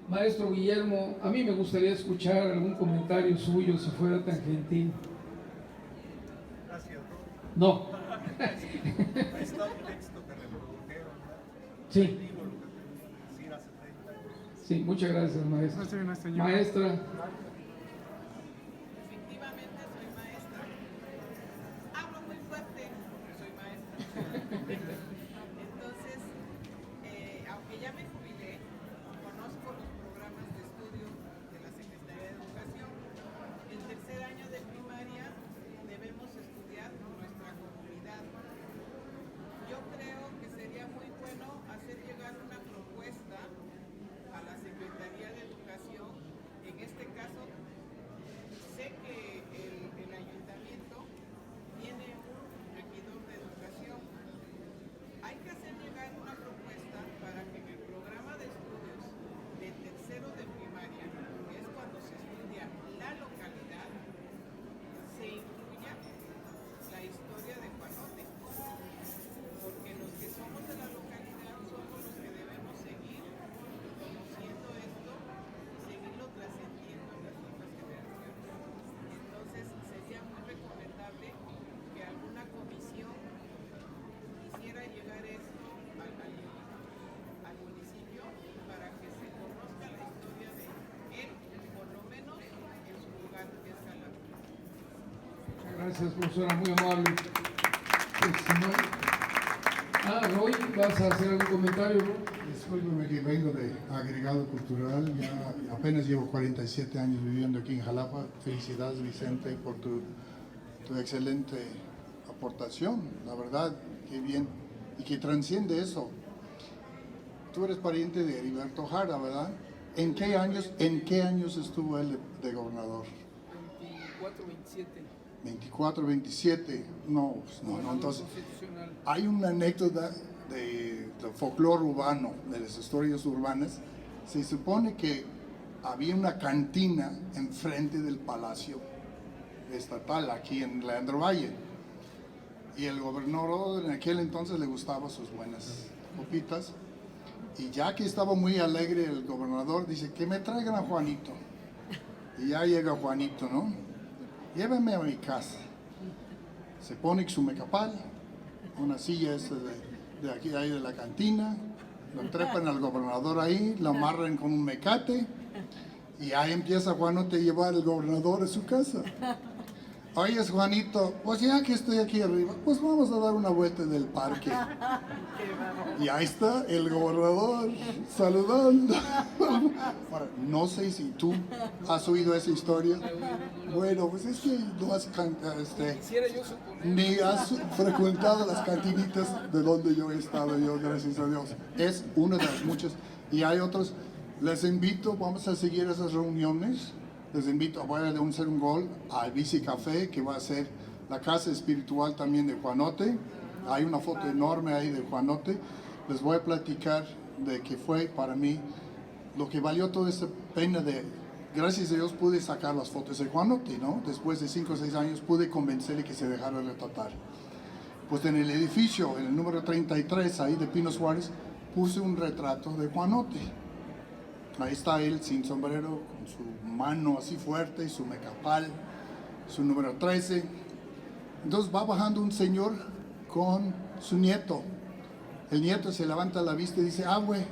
Maestro Guillermo, a mí me gustaría escuchar algún comentario suyo, si fuera tan gentil. Gracias. No. Ahí está un texto que reprodujeron. Sí. Digo lo que tengo que decir hace 30 años. Sí, muchas gracias, maestra. Maestra. Efectivamente soy maestra. Hablo muy fuerte porque soy maestra. Entonces, aunque ya me jubilé, conozco los programas de estudio de la Secretaría de Educación. El tercer año de primaria debemos estudiar nuestra comunidad. Yo creo que sería muy bueno hacer llegar una propuesta a la Secretaría de Educación. En este caso, sé que el ayuntamiento tiene un regidor de educación. Hay que hacer llegar una propuesta para que en el programa de estudios de tercero de primaria, que es cuando se estudia la localidad, se incluya la historia de Juanote. Porque los que somos de la localidad somos los que debemos seguir conociendo esto y seguirlo trascendiendo en las otras generaciones. Entonces sería muy recomendable que alguna comisión hiciera llegar esto al municipio para que se conozca la historia de él, por lo menos en su lugar, que es Jalapa. Gracias, profesora, muy amable. Roy, ¿vas a hacer algún comentario, Roy? Discúlpeme que vengo de agregado cultural, ya apenas llevo 47 años viviendo aquí en Jalapa. Felicidades, Vicente, por tu excelente aportación, la verdad, qué bien, y que transciende eso. Tú eres pariente de Heriberto Jara, ¿verdad? ¿En qué años estuvo él de gobernador? 24, 27. 24, 27, no, entonces hay una anécdota del folclore urbano, de las historias urbanas. Se supone que había una cantina enfrente del Palacio Estatal, aquí en Leandro Valle, y el gobernador en aquel entonces le gustaban sus buenas copitas, y ya que estaba muy alegre el gobernador, dice que me traigan a Juanito, y ya llega Juanito, ¿no? Llévenme a mi casa. Se pone su mecapal, una silla esa de aquí, ahí de la cantina, lo trepan al gobernador ahí, lo amarran con un mecate, y ahí empieza Juanote a llevar al gobernador a su casa. oye Juanito, pues ya que estoy aquí arriba, pues vamos a dar una vuelta en el parque. Y ahí está el gobernador saludando. Ahora, no sé si tú has oído esa historia. Bueno, pues es que no has Quisiera yo suponer. ni has frecuentado las cantinitas de donde yo he estado, yo, gracias a Dios. Es una de las muchas. Y hay otros. Les invito, vamos a seguir esas reuniones. Les invito, voy a hacer un gol al Bici Café, que va a ser la casa espiritual también de Juanote. Hay una foto enorme ahí de Juanote. Les voy a platicar de que fue para mí lo que valió toda esa pena de... Gracias a Dios pude sacar las fotos de Juanote, ¿no? Después de 5 o 6 años pude convencerle que se dejara retratar. Pues en el edificio, en el número 33, ahí de Pino Suárez, puse un retrato de Juanote. Ahí está él sin sombrero, con su mano así fuerte, su mecapal, su número 13. Entonces va bajando un señor con su nieto. El nieto se levanta la vista y dice, güey,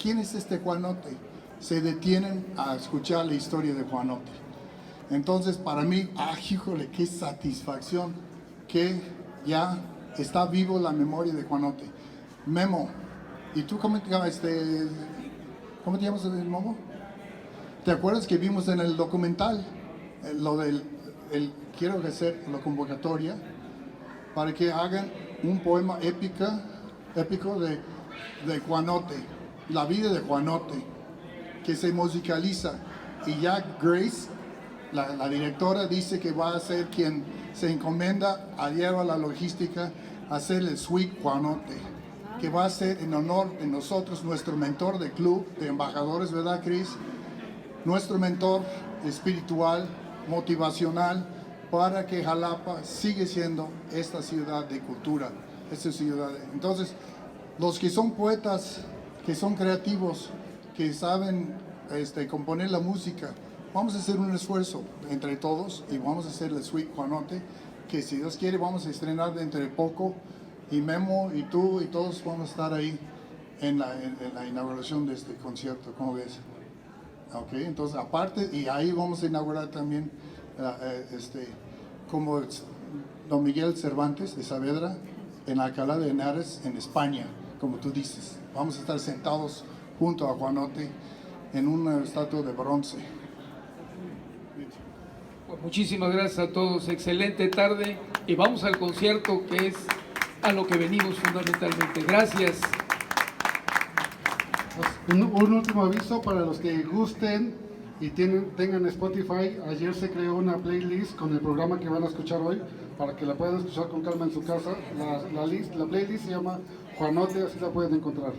¿quién es este Juanote? Se detienen a escuchar la historia de Juanote. Entonces para mí, híjole, qué satisfacción que ya está vivo la memoria de Juanote. Memo, ¿y tú cómo te llamas? ¿Cómo te llamas, Momo? ¿Te acuerdas que vimos en el documental lo del quiero hacer la convocatoria para que hagan un poema épico de Juanote, la vida de Juanote, que se musicaliza? Y ya Grace, la directora, dice que va a ser quien se encomienda a llevar la logística a hacer el Suite Juanote, que va a ser en honor de nosotros, nuestro mentor de club de embajadores, ¿verdad, Cris? Nuestro mentor espiritual, motivacional, para que Jalapa siga siendo esta ciudad de cultura, esta ciudad. Entonces, los que son poetas, que son creativos, que saben componer la música, vamos a hacer un esfuerzo entre todos y vamos a hacer la Suite Juanote, que si Dios quiere vamos a estrenar dentro de poco. Y Memo y tú y todos vamos a estar ahí en la inauguración de este concierto, ¿cómo ves? Ok, entonces aparte, y ahí vamos a inaugurar también como Don Miguel Cervantes de Saavedra en Alcalá de Henares, en España, como tú dices. Vamos a estar sentados junto a Juanote en una estatua de bronce. Pues muchísimas gracias a todos, excelente tarde y vamos al concierto, que es a lo que venimos fundamentalmente. Gracias. Un último aviso para los que gusten y tengan Spotify. Ayer se creó una playlist con el programa que van a escuchar hoy para que la puedan escuchar con calma en su casa. La playlist se llama Juanote, así la pueden encontrar.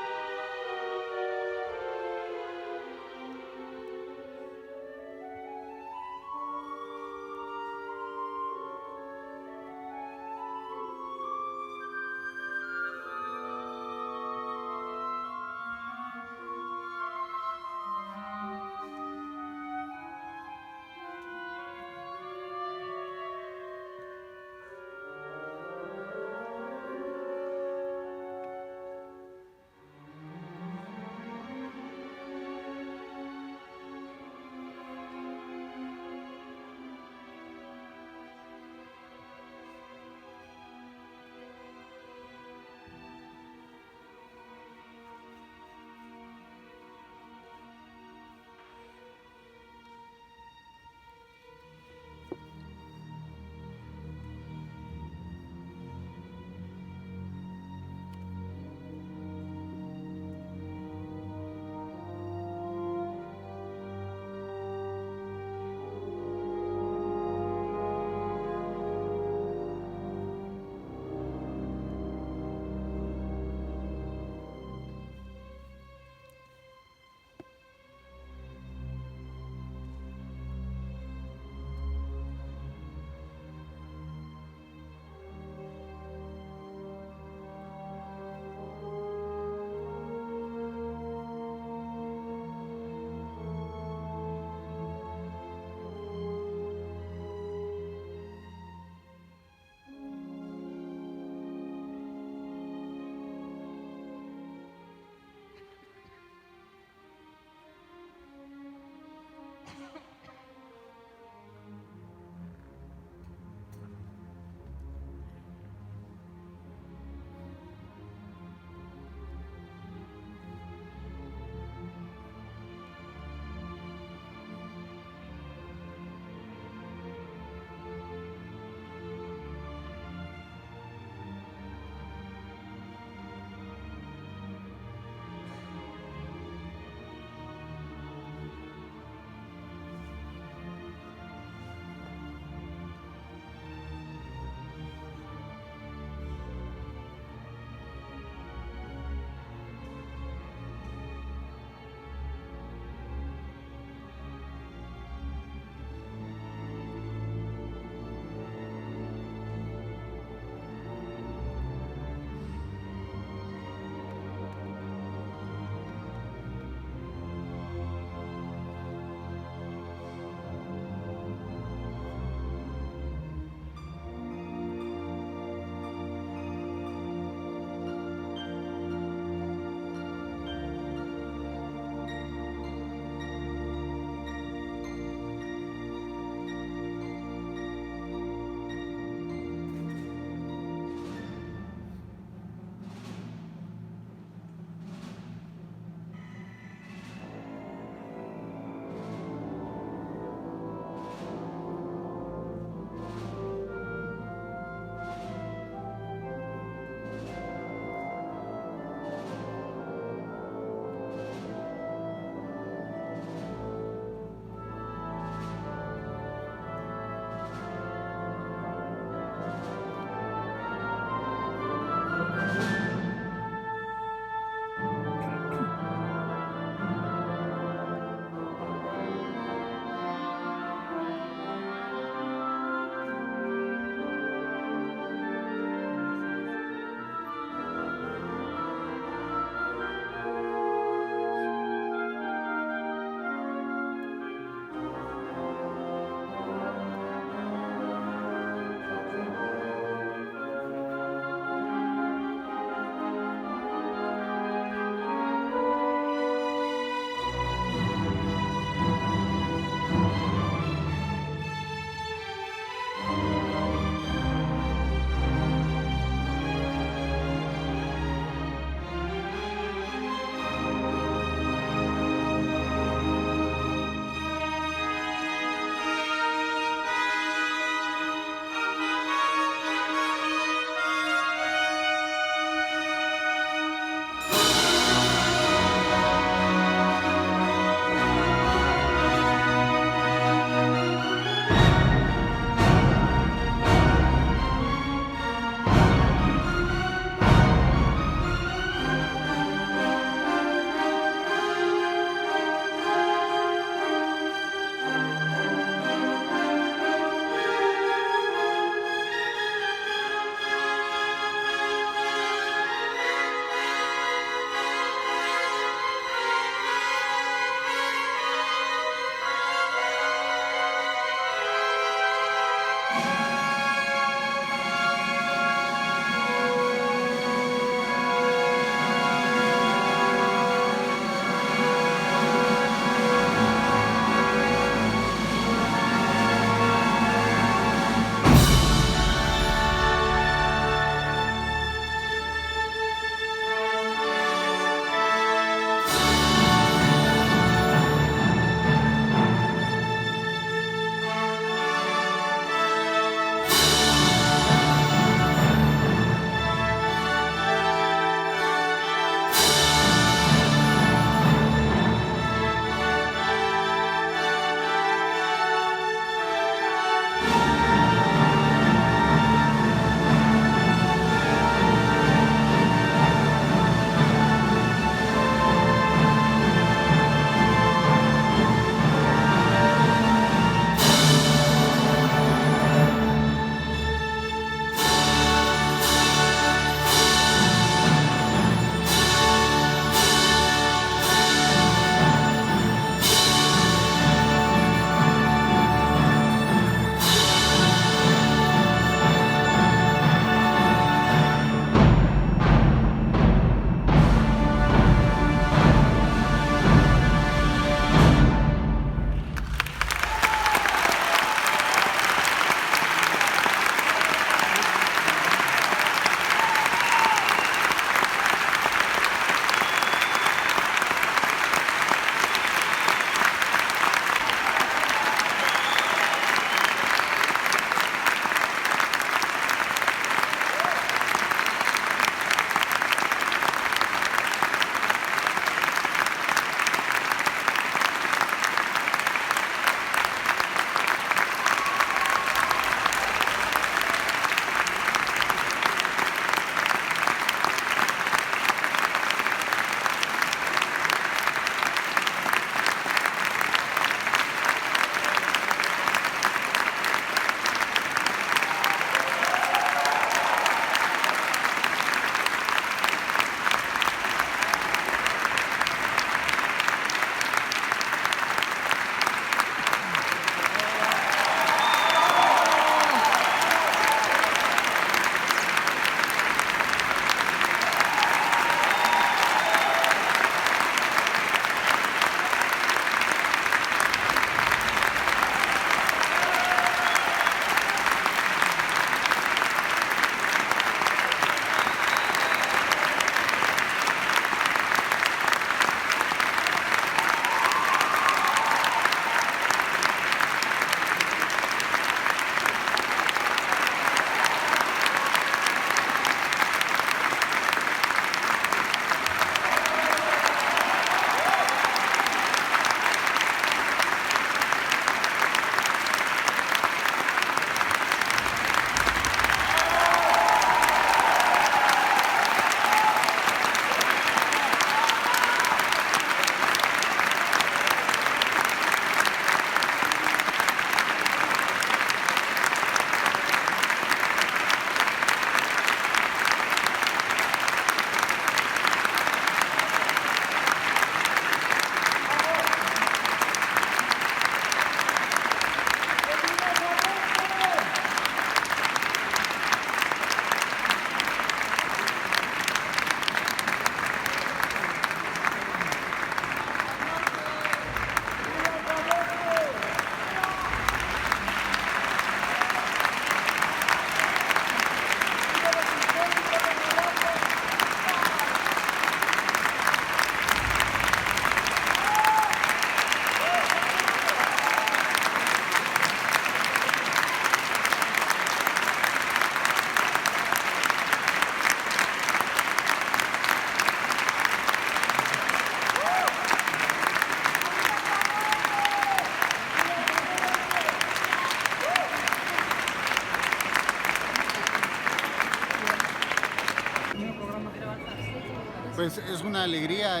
es una alegría,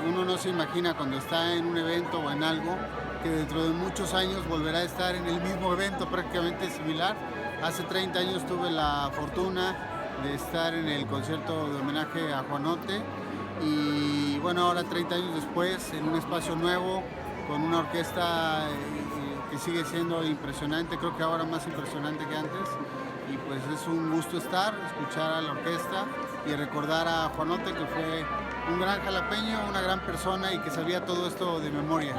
uno no se imagina cuando está en un evento o en algo que dentro de muchos años volverá a estar en el mismo evento prácticamente similar. Hace 30 años tuve la fortuna de estar en el concierto de homenaje a Juanote y bueno, ahora 30 años después en un espacio nuevo con una orquesta que sigue siendo impresionante, creo que ahora más impresionante que antes. Y pues es un gusto escuchar a la orquesta y recordar a Juanote, que fue un gran jalapeño, una gran persona y que sabía todo esto de memoria.